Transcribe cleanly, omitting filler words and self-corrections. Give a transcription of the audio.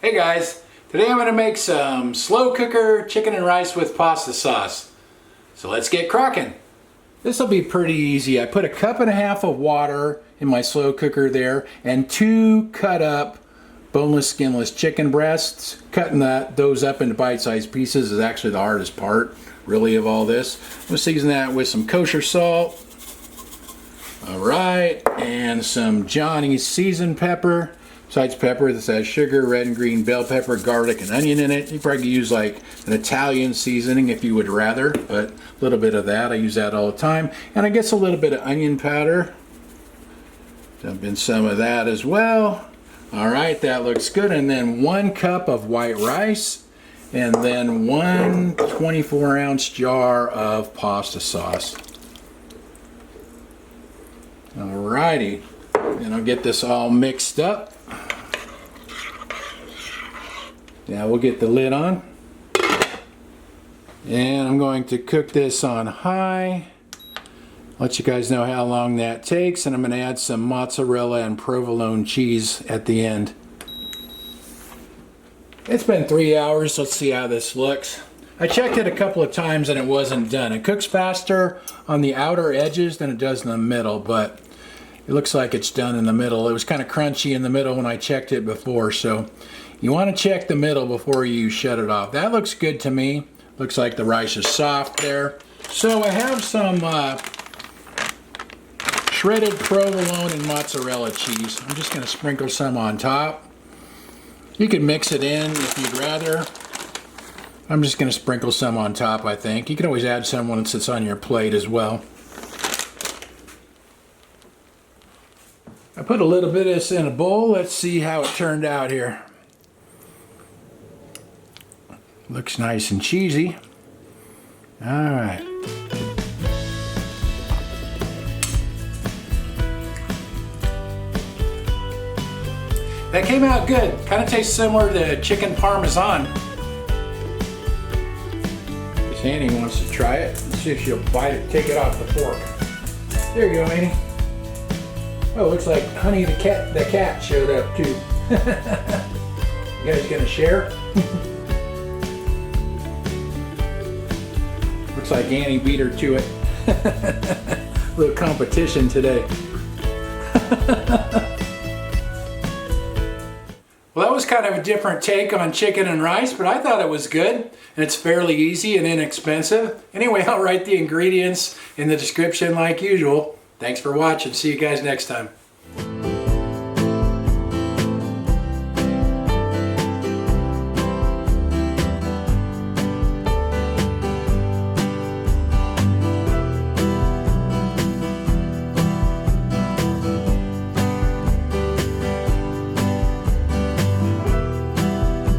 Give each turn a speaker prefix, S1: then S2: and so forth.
S1: Hey guys, today I'm going to make some slow cooker chicken and rice with pasta sauce. So let's get crocking. This will be pretty easy. I put a cup and a half of water in my slow cooker there and 2 cut up boneless skinless chicken breasts. Cutting those up into bite-sized pieces is actually the hardest part really of all this. I'm going to season that with some kosher salt. Alright, and some Johnny's seasoned pepper. Besides pepper, this has sugar, red and green bell pepper, garlic, and onion in it. You probably could use like an Italian seasoning if you would rather, but a little bit of that. I use that all the time. And I guess a little bit of onion powder. Dump in some of that as well. Alright, that looks good. And then 1 cup of white rice. And then 1 24-ounce jar of pasta sauce. Alrighty. And I'll get this all mixed up. Now we'll get the lid on. And I'm going to cook this on high. Let you guys know how long that takes. And I'm going to add some mozzarella and provolone cheese at the end. It's been 3 hours. Let's see how this looks. I checked it a couple of times and it wasn't done. It cooks faster on the outer edges than it does in the middle, but it looks like it's done in the middle. It was kind of crunchy in the middle when I checked it before, so you want to check the middle before you shut it off. That looks good to me. Looks like the rice is soft there. So I have some shredded provolone and mozzarella cheese. I'm just going to sprinkle some on top. You can mix it in if you'd rather. I'm just going to sprinkle some on top, I think. You can always add some once it's on your plate as well. I put a little bit of this in a bowl. Let's see how it turned out here. Looks nice and cheesy. All right. That came out good. Kind of tastes similar to chicken parmesan. Miss Annie wants to try it. Let's see if she'll bite it, take it off the fork. There you go, Annie. Oh, it looks like Honey the cat showed up too. You guys gonna share? Looks like Annie beat her to it. A little competition today. Well, that was kind of a different take on chicken and rice, but I thought it was good, and it's fairly easy and inexpensive. Anyway, I'll write the ingredients in the description like usual. Thanks for watching. See you guys next time.